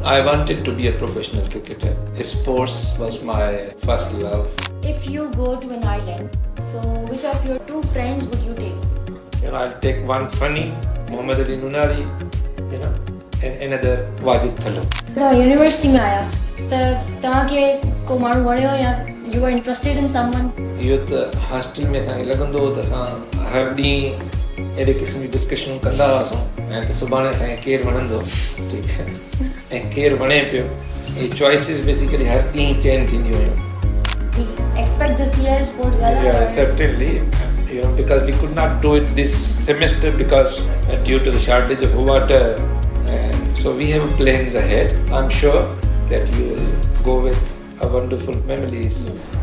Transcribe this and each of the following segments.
I wanted to be a professional cricketer. Sports was my first love. If you go to an island, so which of your two friends would you take? I'll take one funny, Muhammad Ali Nunari, and another Wajid Thallo. University में आया तो तव्हांखे को माण्हू वणियो या you were interested in someone? इहो त हॉस्टल में असांखे लॻंदो हो त असां हर ॾींहुं अहिड़े क़िस्म जी डिस्कशन कंदा हुआसीं ऐं त सुभाणे असांखे केरु वणंदो ठीकु आहे ऐं केरु वणे पियो इहे चॉइसिस बेसिकली हर ॾींहुं चेंज थींदियूं हुयूं. We expect this year sports gala? Yeah, certainly. Because we could not do it this semester because due to the shortage of water, and so we have plans ahead. I'm sure that you will go with a wonderful memories. Yes.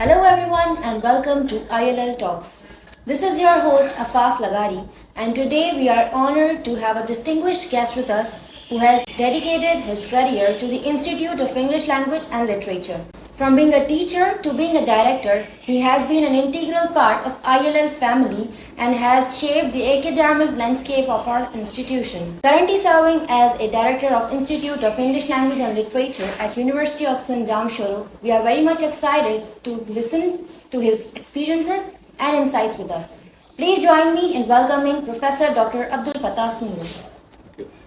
Hello everyone and welcome to IELL Talks. This is your host Afaf Lagari and today we are honored to have a distinguished guest with us who has dedicated his career to the Institute of English Language and Literature. From being a teacher to being a director, he has been an integral part of IELL family and has shaped the academic landscape of our institution. Currently serving as a director of Institute of English Language and Literature at University of St. Jamshoro, we are very much excited to listen to his experiences and insights with us. Please join me in welcoming Professor Dr. Abdul Fattah Soomro.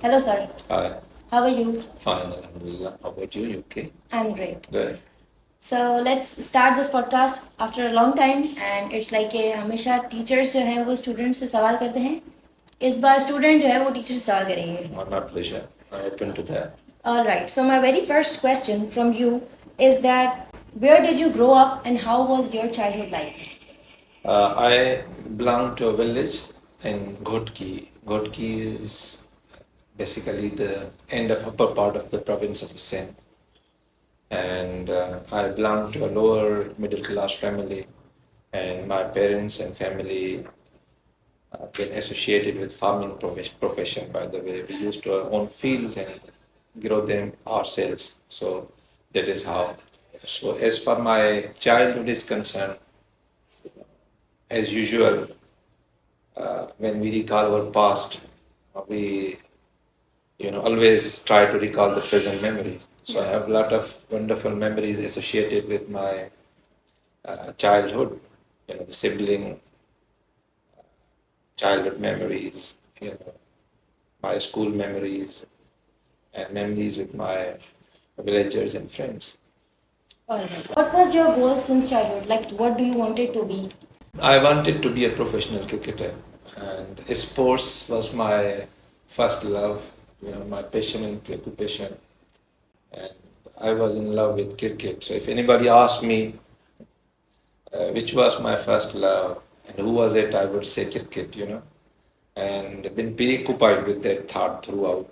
Hello sir. Hi. How are you? Fine, alhamdulillah. How about you? You okay? I'm great. Good. So let's start this podcast after a long time and it's like कि हमेशा teachers जो हैं वो students से सवाल करते हैं. इस बार student जो है वो teacher से सवाल करेंगे. My pleasure. I'm open to that. All right. So my very first question from you is that where did you grow up and how was your childhood like? I belong to a village in Ghotki. Ghotki is basically the end of upper part of the province of Hussain. And I belong to a lower middle class family, and my parents and family been associated with farming profession. By the way, we used to own fields and grow them ourselves. So that is how. So as far my childhood is concerned, as usual, when we recall our past, we always try to recall the present memories. So I have a lot of wonderful memories associated with my childhood, the sibling childhood memories, my school memories, and memories with my villagers and friends. All right. What was your goal since childhood? Like what do you wanted to be? I wanted to be a professional cricketer, and sports was my first love, my passion and preoccupation. And I was in love with cricket. So if anybody asked me which was my first love and who was it, I would say cricket, and been preoccupied with that thought throughout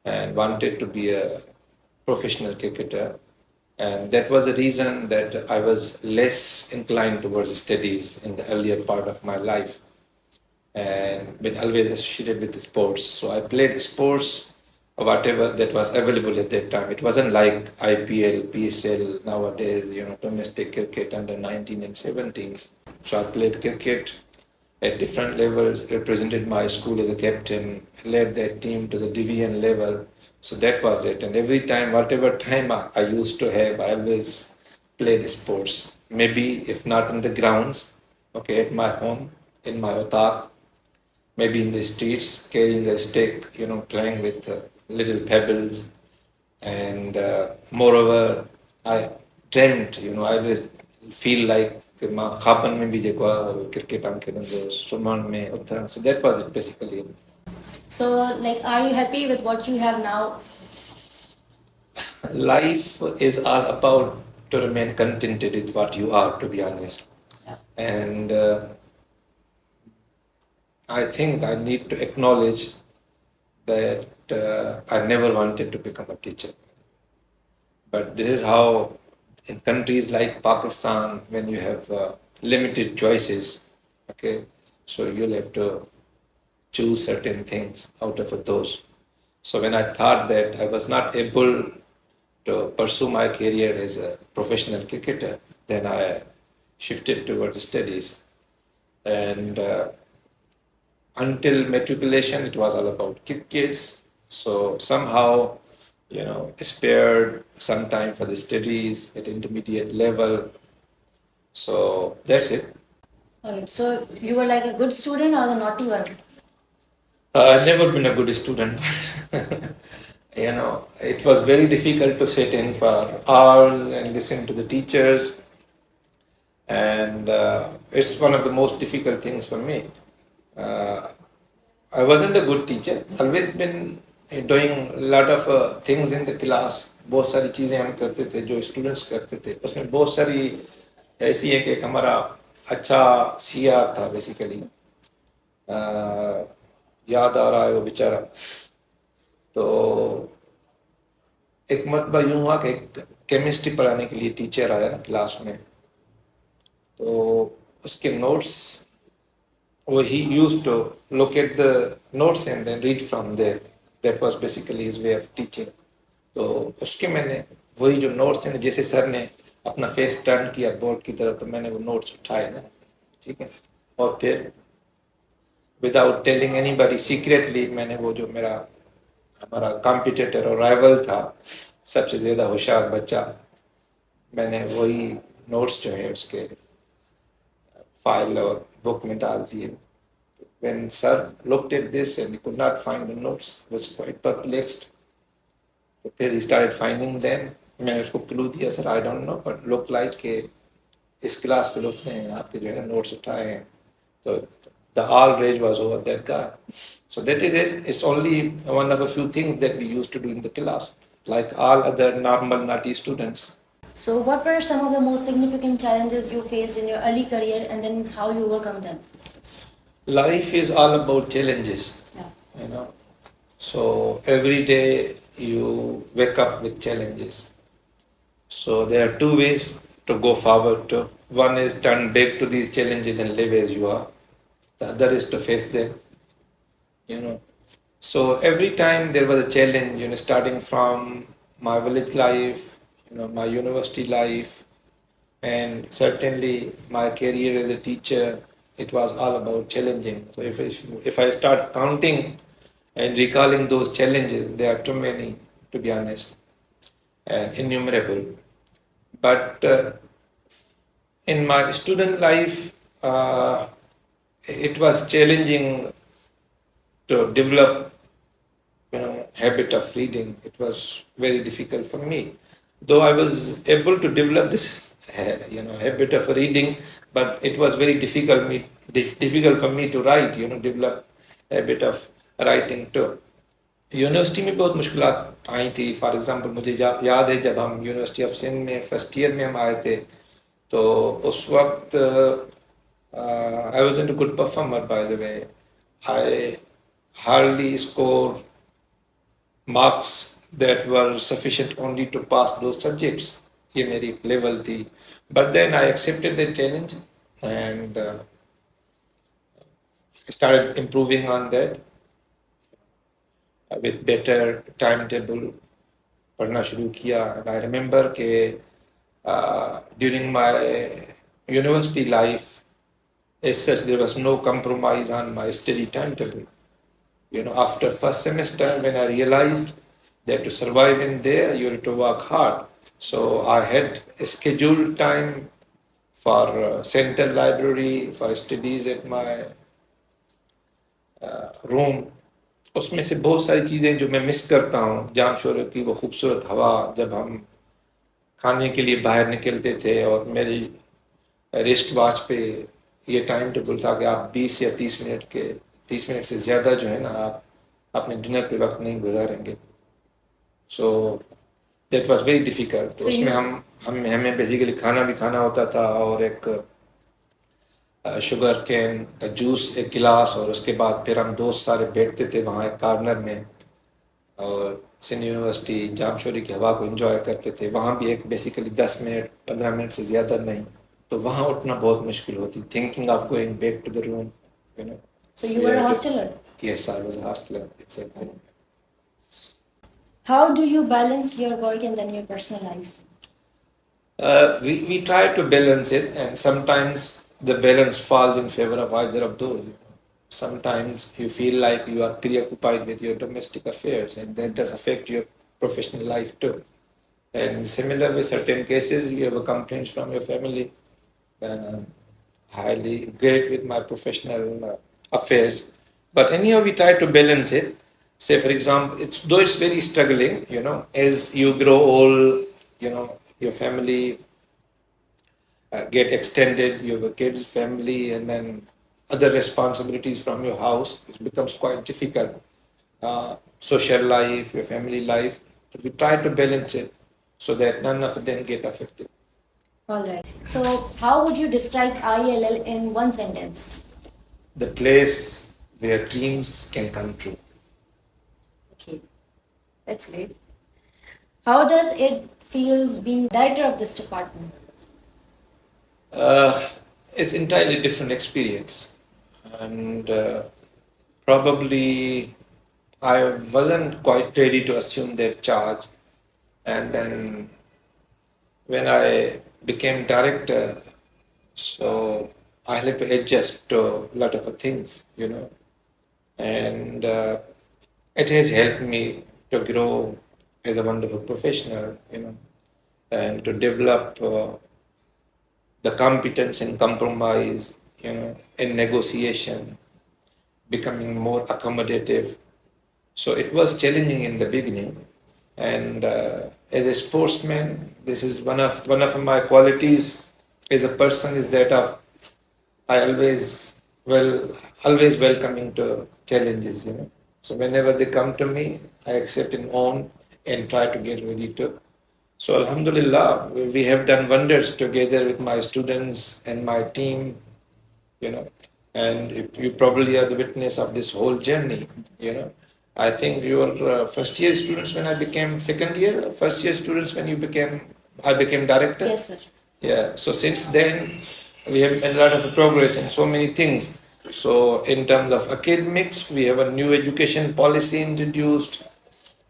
and wanted to be a professional cricketer. And that was the reason that I was less inclined towards studies in the earlier part of my life and been always associated with sports. So I played sports whatever that was available at that time. It wasn't like IPL, PSL nowadays, domestic cricket under 19 and 17s. So I played cricket at different levels, represented my school as a captain, led that team to the division level. So that was it. And every time, whatever time I used to have, I always played sports. Maybe if not in the grounds, at my home, in my otak, maybe in the streets, carrying a stick, playing with little pebbles. And moreover, I dreamt, I always feel like मां ख़्वाबनि में भी जेको आहे cricket आम खेॾंदो सुम्हण में उथण. So that was it basically. So like are you happy with what you have now? Life is all about to remain contented with what you are, to be honest. Yeah. And I think I need to acknowledge that I never wanted to become a teacher. But this is how in countries like Pakistan, when you have limited choices, so you'll have to choose certain things out of those. So when I thought that I was not able to pursue my career as a professional cricketer, then I shifted towards studies. And until matriculation, it was all about kids. So somehow, spared some time for the studies at intermediate level. So that's it. Alright, so you were like a good student or the naughty one? I've never been a good student. It was very difficult to sit in for hours and listen to the teachers. And it's one of the most difficult things for me. I wasn't a good teacher. Always been doing a lot of things in the class. बहुत सारी चीज़ें हम करते थे जो students करते थे. उसमें बहुत सारी ऐसी है कि हमारा अच्छा सीआर था बेसिकली. याद आ रहा है वो बेचारा. तो एक मरतबा यूँ हुआ कि केमिस्ट्री पढ़ाने के लिए टीचर आया ना क्लास में. तो उसके notes, he used to look at the notes and then read from there. That was basically his way of teaching. तो उसके मैंने वही जो नोट्स हैं, जैसे सर ने अपना फेस टर्न किया बोर्ड की तरफ, तो मैंने वो नोट्स उठाए ना, ठीक है, और फिर विदाउट टेलिंग एनीबॉडी सीक्रेटली मैंने वो जो हमारा कॉम्पिटिटर और राइवल था, सबसे ज़्यादा होशियार बच्चा, मैंने वही नोट्स जो है उसके फाइल और बुक में डाल दिए. When sir looked at this and he could not find the notes, was quite perplexed. तो फिर he started finding them. मैंने उसको क्लू दिया, sir I don't know, but look like कि इस क्लास फेलो ने आपके जो है ना नोट्स उठाए हैं. तो the all rage was over that guy. So that is it. It's only one of a few things that we used to do in the class, like all other normal naughty students. So what were some of the most significant challenges you faced in your early career and then how you overcome them? Life is all about challenges. Yeah. So every day you wake up with challenges. So there are two ways to go forward to. One is turn back to these challenges and live as you are. The other is to face them. So every time there was a challenge, starting from my village life, my university life, and certainly my career as a teacher, it was all about challenging. So if I start counting and recalling those challenges, there are too many, to be honest, and innumerable. But in my student life, it was challenging to develop habit of reading. It was very difficult for me. Though I was able to develop this habit of reading, but it was very difficult for me to write, develop habit of writing too. University में बहुत मुश्किलात आई थी. For example मुझे याद है जब हम university of Sindh में फर्स्ट ईयर में हम आए थे, तो उस वक्त I wasn't a good performer by the way. I hardly score marks that were sufficient only to pass those subjects. ये मेरी लेवल थी. But then I accepted the challenge and started improving on that with better timetable. पढ़ना शुरू किया. And I remember कि during my university life, as such, there was no compromise on my study timetable. After first semester, when I realized that to survive in there, you have to work hard. So I had a scheduled time for central library, for studies at my room. उसमें से बहुत सारी चीज़ें जो मैं miss करता हूँ. जाम शोरे की वो खूबसूरत हवा, जब हम खाने के लिए बाहर निकलते थे, और मेरी रिस्ट वॉच पे ये टाइम टेबल था कि आप 20 या 30 मिनट से ज़्यादा जो है ना, आप अपने डिनर पे वक्त नहीं गुजारेंगे. So that was very difficult. तो उसमें हमें बेसिकली खाना भी खाना होता था, और एक शुगर कैन का जूस एक गिलास, और उसके बाद फिर हम दोस्त सारे बैठते थे वहाँ एक कॉर्नर में, और सिंध यूनिवर्सिटी जामशोरी की हवा को एंजॉय करते थे. वहाँ भी एक बेसिकली 10 मिनट 15 मिनट से ज़्यादा नहीं. तो वहाँ उठना बहुत मुश्किल होती. Thinking of going back to the room. So you were a hosteler? Yes, I was a hosteler. Exactly. How do you balance your work and then your personal life? We try to balance it, and sometimes the balance falls in favor of either of those. sometimes you feel like you are preoccupied with your domestic affairs, and that does affect your professional life too. And similar with certain cases, you have a complaints from your family, then I'm highly great with my professional affairs. But anyhow, we try to balance it. Say, for example, though it's very struggling, as you grow old, your family get extended, you have a kids, family, and then other responsibilities from your house. It becomes quite difficult. Social life, your family life. But we try to balance it so that none of them get affected. All right. So, how would you describe IELL in one sentence? The place where dreams can come true. Okay, that's great. How does it feel being director of this department? It's entirely different experience, and probably I wasn't quite ready to assume that charge, and then when I became director, so I had to adjust to a lot of things, and it has helped me to grow as a wonderful professional, and to develop the competence in compromise, in negotiation, becoming more accommodative. So it was challenging in the beginning, and as a sportsman, this is one of my qualities as a person is that of I always welcoming to challenges. So whenever they come to me, I accept and own and try to get ready to. So Alhamdulillah, we have done wonders together with my students and my team, and you probably are the witness of this whole journey, I think you were first year students when I became second year, first year students when I became director. Yes, sir. Yeah, so since then we have made a lot of progress in so many things. So in terms of academics, we have a new education policy introduced.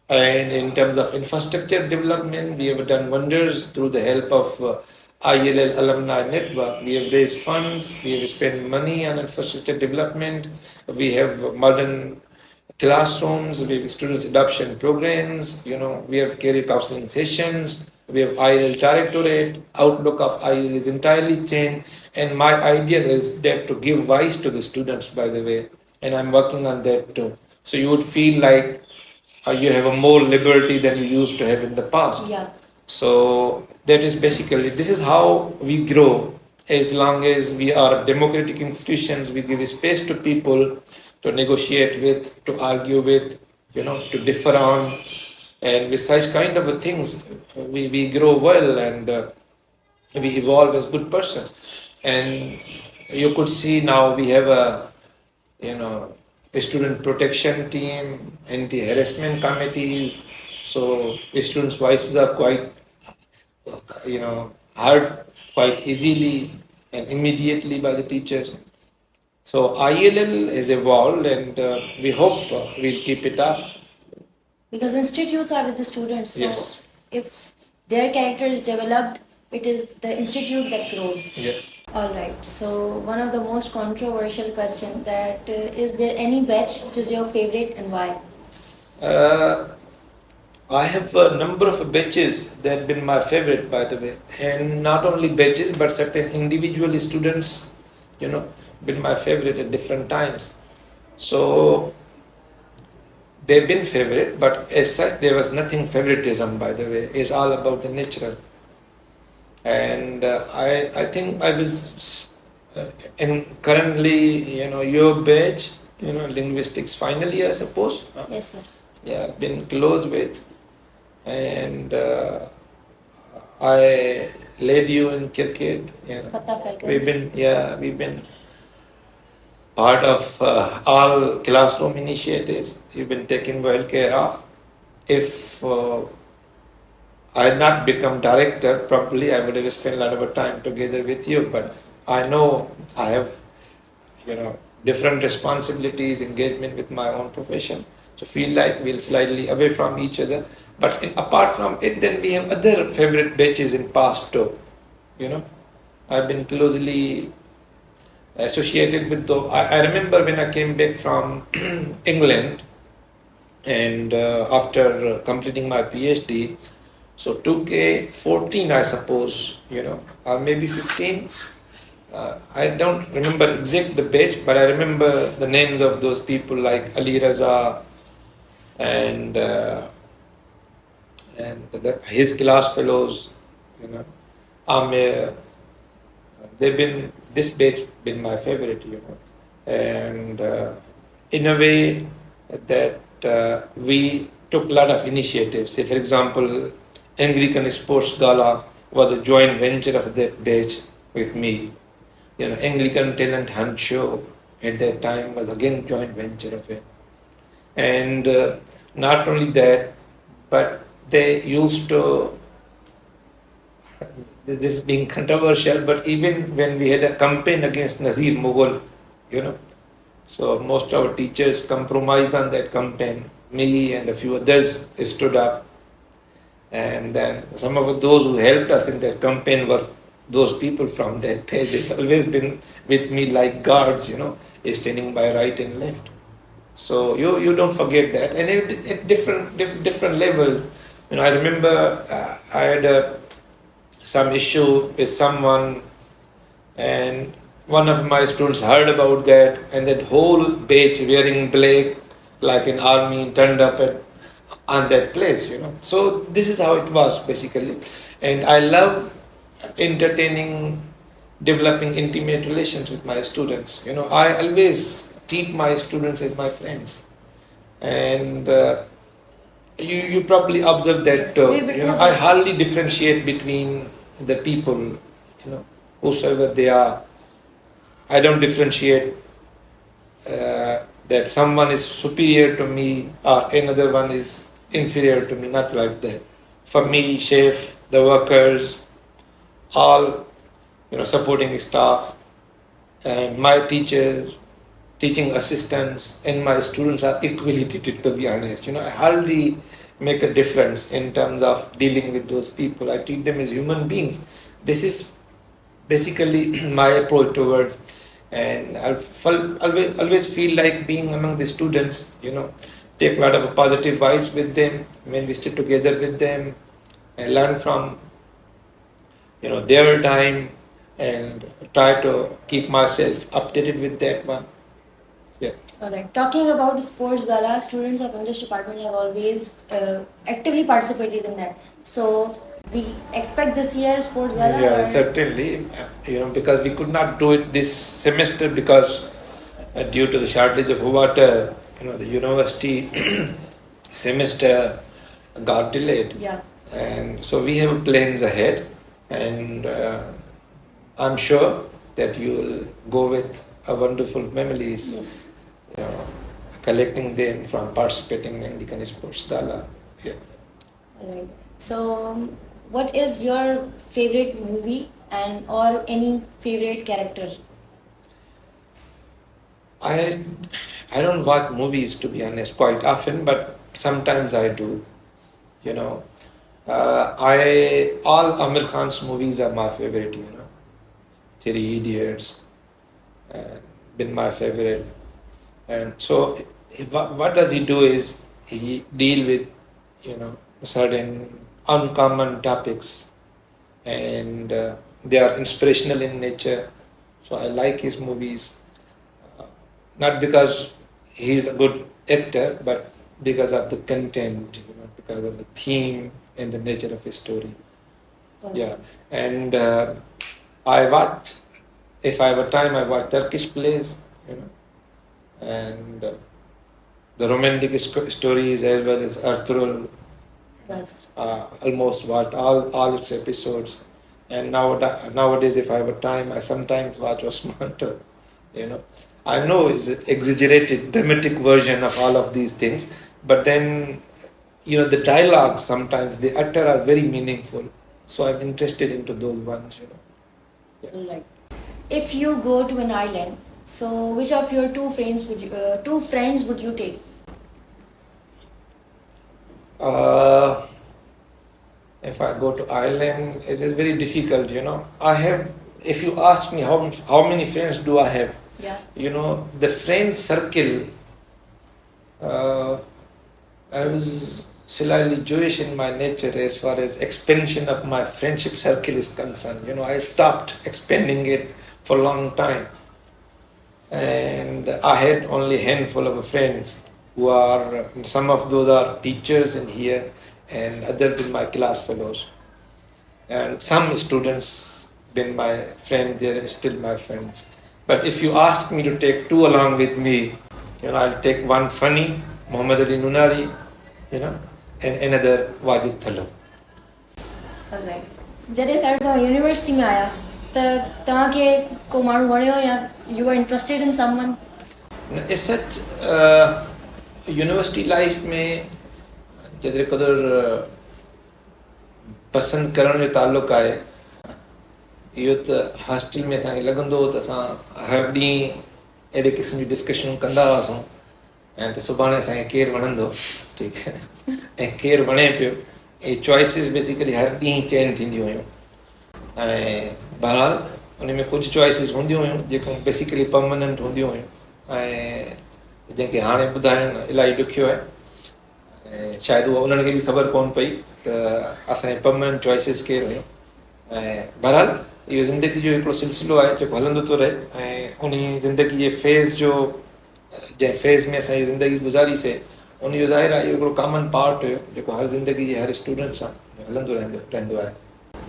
And in terms of infrastructure development, we have done wonders through the help of IELL Alumni Network. We have raised funds, we have spent money on infrastructure development, we have modern classrooms, we have students adoption programs, we have career counseling sessions, we have IELL directorate, outlook of IELL is entirely changed, and my idea is that to give voice to the students, by the way, and I'm working on that too. So you would feel like you have a more liberty than you used to have in the past. Yeah. So that is basically, this is how we grow. As long as we are democratic institutions, we give space to people to negotiate with, to argue with, to differ on, and with such kind of things, we grow well, and we evolve as good persons. And you could see now we have a student protection team, anti-harassment committees. So the students' voices are quite, heard quite easily and immediately by the teachers. So IELL has evolved, and we hope we'll keep it up. Because institutes are with the students, so Yes. if their character is developed, it is the institute that grows. Yeah. All right. So one of the most controversial question that is there any batch which is your favorite and why? I have a number of batches that have been my favorite, by the way, and not only batches but certain individual students, been my favorite at different times. So they've been favorite, but as such there was nothing favoritism, by the way. It's all about the natural. And I think I was in currently your batch, linguistics final year, I suppose. Yes, sir. Yeah, been close with, and I led you in cricket. Fattah Falcons. We've been part of all classroom initiatives. You've been taken well care of. If I had not become director properly, I would have spent a lot of time together with you. But I know I have, different responsibilities, engagement with my own profession. So feel like we're slightly away from each other. But apart from it, then we have other favorite batches in past too. I've been closely associated with the. I remember when I came back from England, and after completing my PhD, so 2K14, I suppose, or maybe 15. I don't remember exact the batch, but I remember the names of those people like Ali Raza and his class fellows, Amir. They've been this batch been my favorite, and in a way that we took a lot of initiatives. Say, for example, Anglican Sports Gala was a joint venture of that batch with me. Anglican Talent Hunt Show at that time was again joint venture of it. And not only that, but they used to, this being controversial, but even when we had a campaign against Nazir Mughal, so most of our teachers compromised on that campaign. Me and a few others stood up. And then some of those who helped us in that campaign were those people from that page. They've always been with me like guards, standing by right and left. So you don't forget that. And at different levels, I remember I had some issue with someone, and one of my students heard about that, and that whole batch wearing black like an army turned up on that place, So this is how it was basically. And I love entertaining, developing intimate relations with my students. I always treat my students as my friends. And you probably observe that Yes, I hardly differentiate between the people, whosoever they are. I don't differentiate that someone is superior to me or another one is inferior to me, not like that. For me, chef, the workers, all, supporting staff, and my teachers, teaching assistants, and my students are equally treated, to be honest. I hardly make a difference in terms of dealing with those people. I treat them as human beings. This is basically my approach towards, and I always feel like being among the students, take a lot of positive vibes with them when we sit together with them and learn from, their time, and try to keep myself updated with that one. Yeah. Alright. Talking about sports gala, students of English department have always actively participated in that. So we expect this year sports gala. Yeah, certainly. Because we could not do it this semester because due to the shortage of water, the university semester got delayed. Yeah. And so we have plans ahead, and I'm sure that you will go with a wonderful memories. Yes. Collecting them from participating in Anglican Sports Gala. Yeah. Alright. So, what is your favorite movie and or any favorite character? I don't watch movies, to be honest, quite often, but sometimes I do. All Amir Khan's movies are my favorite. Three Idiots, been my favorite. And so what does he do is he deal with certain uncommon topics, and they are inspirational in nature. So I like his movies, not because he's a good actor, but because of the content, because of the theme and the nature of his story. Yeah. And I watch, if I have a time, I watch Turkish plays, and the romantic stories as well as Arthurul. Almost watch all its episodes. And nowadays, if I have a time, I sometimes watch Osman too. I know it's exaggerated, dramatic version of all of these things, but then the dialogues sometimes they utter are very meaningful. So I'm interested into those ones. Yeah. Right. If you go to an island, so which of your two friends would you take? If I go to Ireland, it is very difficult. I have if you ask me how many friends do I have, Yeah. you know, the friend circle, I was slightly Jewish in my nature as far as expansion of my friendship circle is concerned. You know, I stopped expanding it for a long time. And I had only a handful of friends who are, some of those are teachers in here and others been my class fellows. And some students been my friend, they're still my friends. But if you ask me to take two along with me, you know, I'll take one funny, Muhammad Ali Nunari, you know, and another Wajid Thalo. Alright. जॾहिं sir तव्हां university में आया त तव्हांखे को माण्हू वणियो या you are interested in someone? As such, university life में जेतिरे क़दुरु पसंदि करण जो ताल्लुक़ु आहे, इहो त हॉस्टल में असांखे लॻंदो हो त असां हर ॾींहुं अहिड़े क़िस्म जी डिस्कशन कंदा हुआसीं ऐं त सुभाणे असांखे केरु वणंदो, ठीकु आहे, ऐं केरु वणे पियो, ऐं चॉइसिस बेसिकली हर ॾींहुं चेंज थींदियूं हुयूं. ऐं बहरहाल उन में कुझु चॉइसिस हूंदियूं हुयूं जेको बेसिकली परमानेंट हूंदियूं हुयूं ऐं जंहिंखे हाणे ॿुधाइणु इलाही ॾुखियो आहे. ऐं शायदि उहा उन्हनि खे बि ख़बर कोन पई त असांजे परमानेंट चॉइसिस कहिड़े हुयूं. ऐं बहरहाल इहो ज़िंदगी जो हिकिड़ो सिलसिलो आहे जेको हलंदो थो रहे ऐं उन ज़िंदगी जे फेज़ जो जंहिं फेज़ में असांजी ज़िंदगी गुज़ारीसीं उन जो ज़ाहिर आहे इहो हिकिड़ो कॉमन पार्ट हुयो जेको हर ज़िंदगी जे हर स्टूडेंट सां हलंदो रहंदो आहे.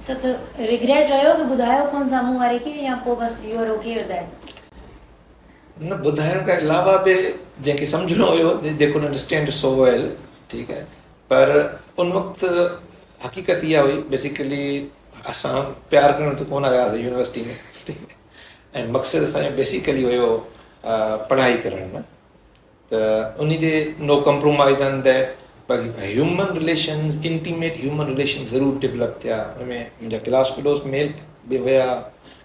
सो त रिग्रेट रहियो त ॿुधायो कोन साम्हूं वारे खे या पोइ बसि you are okay with that? न ॿुधाइण खां अलावा बि जंहिंखे सम्झणो हुयो they could understand so well, ठीकु आहे, पर उन वक़्तु हक़ीक़त इहा हुई बेसिकली असां प्यार करण त कोन आयासीं यूनिवर्सिटी में, ठीकु आहे, ऐं मक़सदु असांजो बेसिकली हुयो पढ़ाई करण में, त उन ते नो कम्प्रोमाइज़ ऑन दैट. बाक़ी human relations, intimate human relation ज़रूरु डेवलप थिया. उनमें मुंहिंजा क्लास फेलोज़ मेल बि हुया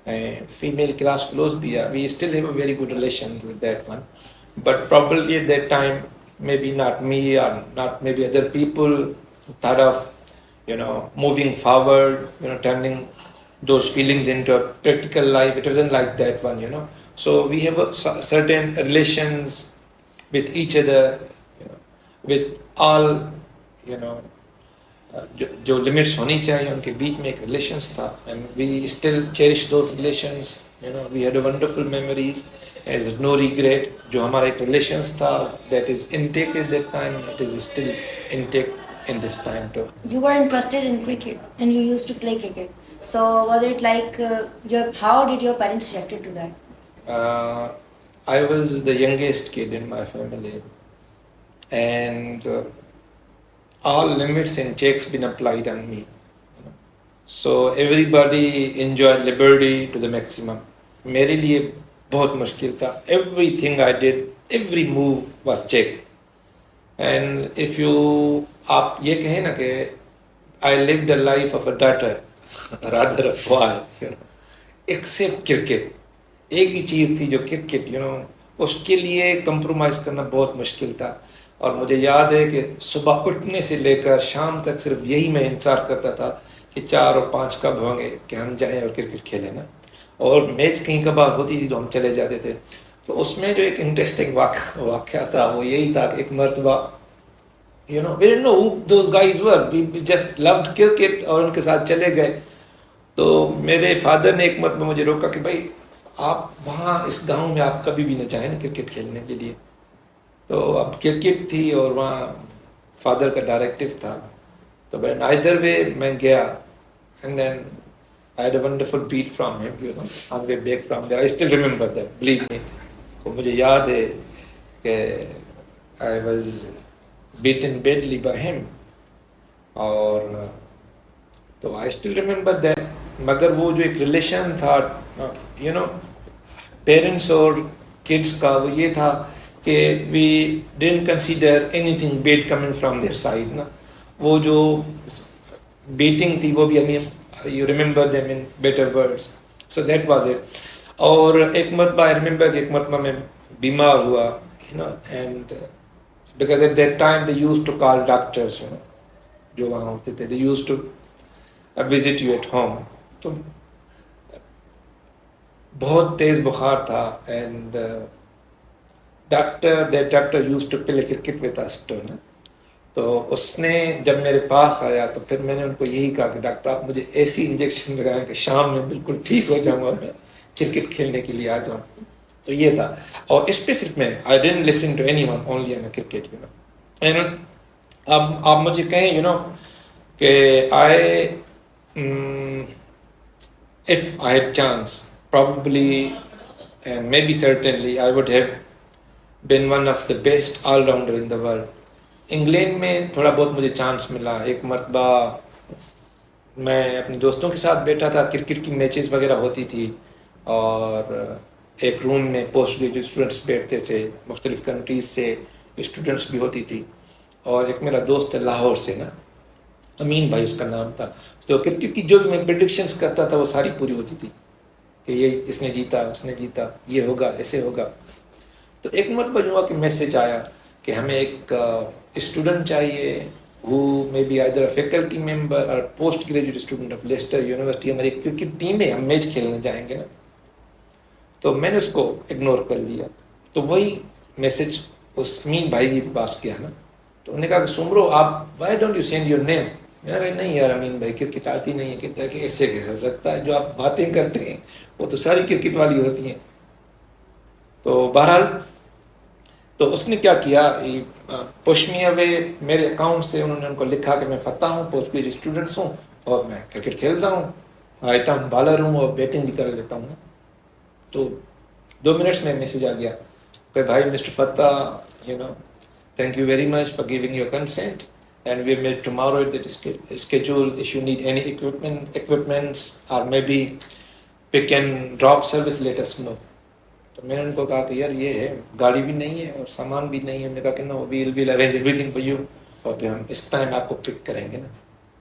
ऐं फीमेल क्लास फेलोज़ बि हुआ. We still have a very good relation with that one, but probably at that time maybe not me or not maybe other people thought of, you know, moving forward, you know, turning those feelings into a practical life. It wasn't like that one, you know. So we have a certain relations with each other, you know, with all, you know, जो limits होनी चाहिए उनके बीच में एक relations था. And we still cherish those relations, you know, we had a wonderful memories and there is no regret. जो हमारा एक रिलेशंस था that is intact at that time, it is still intact in this time too. You were interested in cricket and you used to play cricket. So was it like how did your parents reacted to that? I was the youngest kid in my family and all limits and checks been applied on me, you know. So everybody enjoyed liberty to the maximum. मेरे लिए बहुत मुश्किल था. Everything I did, every move was checked. And if you आप ये कहें ना कि I lived a life of a daughter rather a boy, you know, except cricket. एक ही चीज़ थी जो क्रिकेट, यू नो, उसके लिए कंप्रोमाइज़ करना बहुत मुश्किल था. और मुझे याद है कि सुबह उठने से लेकर शाम तक सिर्फ यही मैं इंतज़ार करता था कि 4 और 5 कब होंगे कि हम जाएं और क्रिकेट खेलें ना. और मैच कहीं कभार होती थी तो हम चले जाते थे. तो उसमें जो एक इंटरेस्टिंग वाक़या था वो यही था कि एक मरतबा, you know, we didn't know who those guys were. We just loved cricket और उनके साथ चले गए. तो मेरे फादर ने एक मरतबा मुझे रोका कि भाई आप वहाँ इस गांव में आप कभी भी न जाएं ना क्रिकेट खेलने के लिए. तो अब क्रिकेट थी और वहाँ फादर का डायरेक्टिव था. तो बट आइदर वे मैं गया and then I had a wonderful beat from him, you know, on the way back from there. I still remember that, believe me. तो मुझे याद है कि I was beaten badly by him और तो I still remember that. मगर वो जो एक रिलेशन था, you know, पेरेंट्स और किड्स का, वो ये था कि we didn't consider anything bad coming from their side ना. वो जो beating थी वो भी हमें, you remember them in better words. So that was it. और एक मरतबा I remember कि एक मरतबा मैं बीमार हुआ, you know, and because at that time they used to call doctors, you know, जो वहाँ होते थे, they used to visit you at home. तो बहुत तेज़ बुखार था and doctor used to play cricket with us too ना। तो उसने जब मेरे पास आया तो फिर मैंने उनको यही कहा कि डॉक्टर आप मुझे ऐसी इंजेक्शन लगाएं कि शाम में बिल्कुल ठीक हो जाऊंगा, मैं क्रिकेट खेलने के लिए आ जाऊँ। तो ये था। और इस पे सिर्फ मैं I didn't listen to anyone only in cricket you know. And अब आप मुझे कहें यू नो कि I if I had chance, probably and maybe certainly I would have been one of the best all-rounder in the world. England में थोड़ा बहुत मुझे chance मिला। एक मरतबा मैं अपने दोस्तों के साथ बैठा था, क्रिकेट की मैचेस वगैरह होती थी और एक रूम में पोस्ट ग्रेजुएट स्टूडेंट्स बैठते थे, मुख्तलिफ कंट्रीज से स्टूडेंट्स भी होती थी। और एक मेरा दोस्त है लाहौर से ना, अमीन भाई उसका नाम था। तो क्रिकेट की जो भी मैं प्रेडिक्शंस करता था वो सारी पूरी होती थी कि ये इसने जीता, उसने जीता, ये होगा, ऐसे होगा। तो एक मरतबा हुआ कि मैसेज आया कि हमें एक स्टूडेंट चाहिए who may be either a faculty member और post graduate student of Leicester university. हमारी क्रिकेट टीम है, हम मैच खेलने जाएंगे ना। तो मैंने उसको इग्नोर कर लिया। तो वही मैसेज उस अमीन भाई के पास गया ना। तो उन्होंने कहा कि सुमरो आप why don't you send your name. मैंने कहा नहीं यार अमीन भाई, क्रिकेट आती नहीं है। कहता है कि ऐसे कैसे हो सकता है, जो आप बातें करते हैं वो तो सारी क्रिकेट वाली होती हैं। तो बहरहाल तो उसने क्या किया, पुश मी अवे मेरे अकाउंट से। उन्होंने उनको लिखा कि मैं फत्ता हूँ, पोस्ट ग्रेजुएट स्टूडेंट्स हूँ और मैं क्रिकेट खेलता हूँ, राइट आर्म बॉलर हूँ और बैटिंग भी कर लेता हूँ। तो 2 मिनट्स में मैसेज आ गया कि भाई mister Fatta you know thank you very much for giving your consent and we'll meet tomorrow at the schedule. If you need any equipments or maybe pick and drop service, let us know. तो मैंने उनको कहा कि यार ये है, गाड़ी भी नहीं है और सामान भी नहीं है। मैंने कहा कि no we'll arrange everything for you और फिर हम इस टाइम आपको पिक करेंगे ना।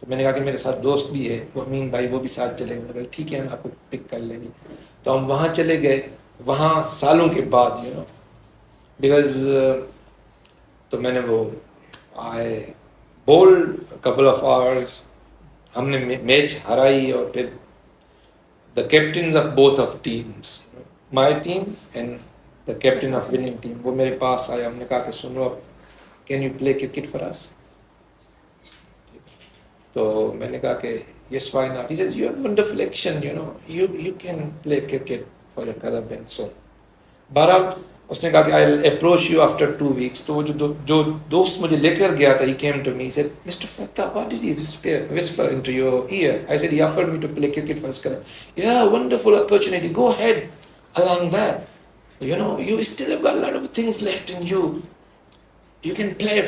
तो मैंने कहा कि मेरे साथ दोस्त भी है वो अमीन भाई, वो भी साथ चलेंगे। मैंने कहा ठीक है हम आपको पिक कर लेंगे। तो हम वहाँ चले गए। वहाँ सालों के बाद यू नो बिकॉज तो मैंने वो आई बोल्ड कपल ऑफ आवर्स, हमने मैच हराई और फिर the captain of both of teams, my team and the captain of winning team, वो मेरे पास आया। हमने कहा कि सुनो can you play cricket for us. तो मैंने कहा कि yes why not. He says you have wonderful action you know you can play cricket for the club and so. बहरहाल उसने कहा कि I will approach you after 2 weeks। तो वो जो दोस्त मुझे लेकर गया था, he came to me, he said, Mr. Fattah, what did he whisper into your ear? I said, he offered me to play cricket for his club. Yeah, wonderful opportunity. Go ahead along that. You know, you still have got a lot of things left in you. You can play,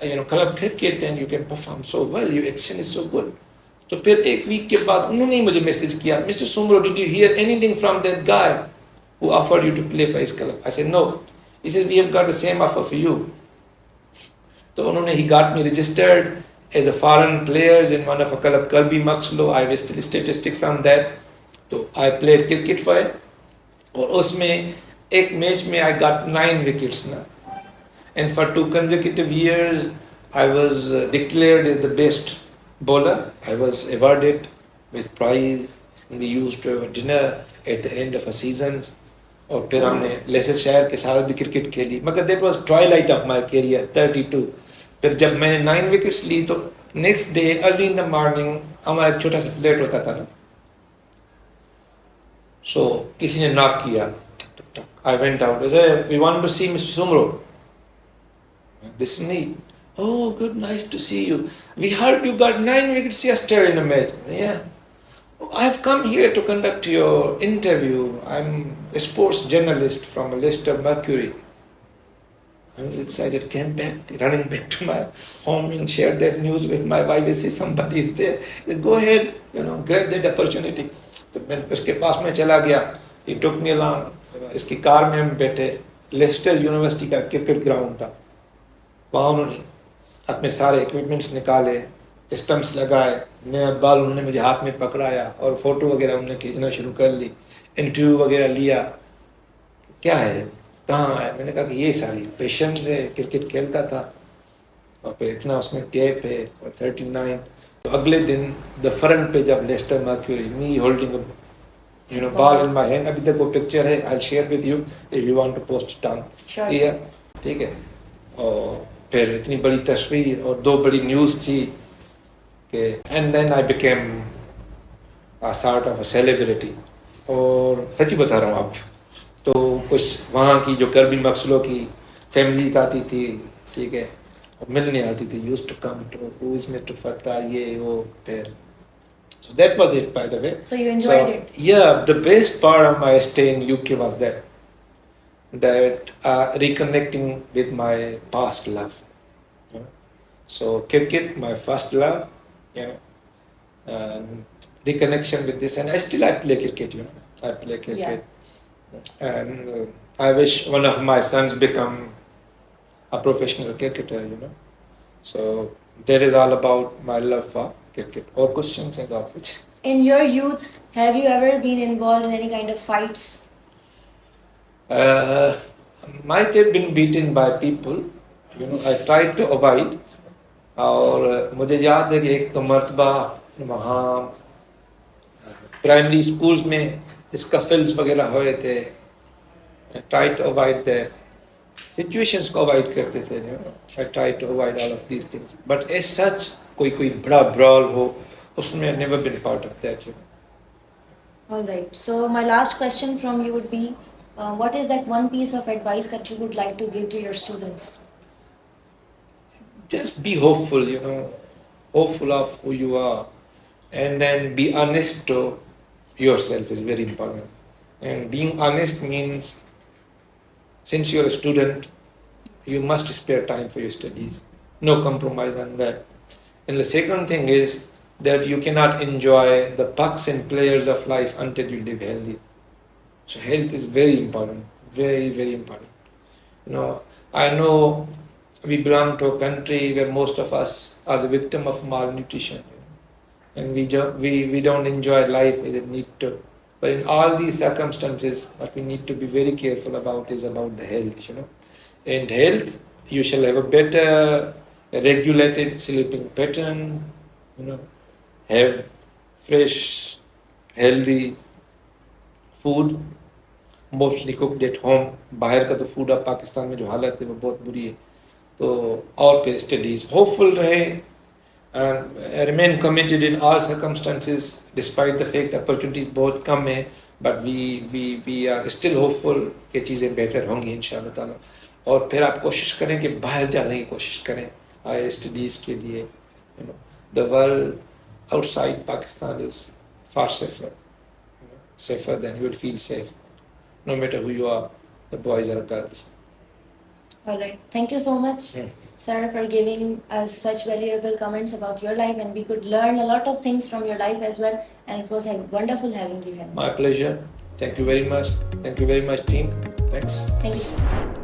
you know, club cricket and you can perform so well. Your action is so good. तो फिर 1 week के बाद उन्होंने मुझे message किया, Mr. Soomro, did you hear anything from that guy who offered you to play for his club? I said no. He said we have got the same offer for you. So he got me registered as a foreign players in one of a club, Kirby Muxlow. I have still statistics on that. So I played cricket for it. और उसमें एक match में I got 9 wickets now. And for 2 consecutive years I was declared as the best bowler. I was awarded with prize. We used to have a dinner at the end of a seasons. और फिर हमने Leicester शहर के साथ भी cricket खेली, मगर that was Twilight of my career 32। फिर जब मैंने 9 विकेट्स ली तो next day early in the morning हमारा एक छोटा सा फ्लैट होता था ना, सो किसी ने नॉक किया। I went out, we want to see mister Soomro. This me, oh good, nice to see you, we heard you got 9 wickets yesterday in a match. Yeah I have come here to conduct your interview. I'm a sports journalist from Leicester Mercury. I was excited, came back, running back to my home and shared that news with my wife. I see somebody is there. Said, go ahead, you know, grab that opportunity. तो मैं उसके पास में चला गया। He took me along. इसकी car में हम बैठे। लेस्टर यूनिवर्सिटी का क्रिकेट ग्राउंड था। वहाँ उन्होंने अपने सारे इक्विपमेंट्स निकाले, स्टम्प्स लगाए, नया बॉल उन्होंने मुझे हाथ में पकड़ाया और फोटो वगैरह उन्होंने खींचना शुरू कर ली। इंटरव्यू वगैरह लिया, क्या है, कहाँ है। मैंने कहा कि ये सारी पेशेंस है, क्रिकेट खेलता था और फिर इतना उसमें गैप है और 39। तो अगले दिन the front page of Leicester Mercury, me holding ball in my hand. अभी तक वो picture है. I'll share with you if you want to post it on Sure. here. ठीक है. और फिर इतनी बड़ी तस्वीर और 2 बड़ी न्यूज़ थी कि and then I became a sort of a celebrity. और सच्ची बता रहा हूँ आप, तो कुछ वहाँ की जो कर्बी मकसलों की फैमिलीज आती थी, ठीक है, मिलने आती थी, used to come to who is Mr. Fattah, ये वो, फिर so that was it, by the way. So you enjoyed it? Yeah, the best part of my stay in UK was that reconnecting with my past love. You know? So cricket, my first love, you know, and reconnection with this, and I play cricket. You know, I play cricket, and I wish one of my sons become a professional cricketer. You know, so that is all about my love for cricket. Or questions and of which. In your youth, have you ever been involved in any kind of fights? Might have been beaten by people. You know, I tried to avoid. और मुझे याद है कि एक मर्तबा वहाँ primary schools में स्कफल्स वगैरह हुए थे. I tried to avoid the situations को avoid करते थे. You know, I tried to avoid all of these things. But as such, कोई बड़ा brawl हो, उसमें I never been part of that. You know. All right. So my last question from you would be, what is that one piece of advice that you would like to give to your students? Just be hopeful, you know, hopeful of who you are, and then be honest to yourself is very important. And being honest means, since you're a student, you must spare time for your studies. No compromise on that. And the second thing is that you cannot enjoy the pucks and players of life until you live healthy. So health is very important, very, very important. You know, I know we belong to a country where most of us are the victim of malnutrition, you know, and we don't enjoy life as it need to. But in all these circumstances, what we need to be very careful about is about the health, you know. And health, you shall have a better regulated sleeping pattern, you know, have fresh, healthy food, mostly cooked at home. बाहर का तो food अब पाकिस्तान में जो हालत है वो बहुत बुरी है. तो और फिर स्टडीज, होपफुल रहे, and remain committed in all circumstances despite the fact opportunities बहुत कम है, but we are still hopeful कि चीज़ें बेहतर होंगी इंशाल्लाह ताला. और फिर आप कोशिश करें कि बाहर जाने की कोशिश करें हायर स्टडीज़ के लिए. You know, the world outside Pakistan is far safer, you know, safer than you will feel safe, no matter who you are, the boys or girls. All right. Thank you so much, sir, for giving us such valuable comments about your life, and we could learn a lot of things from your life as well. And it was wonderful having you here. My pleasure. Thank you very much. Thank you very much, team. Thanks. Thank you, sir.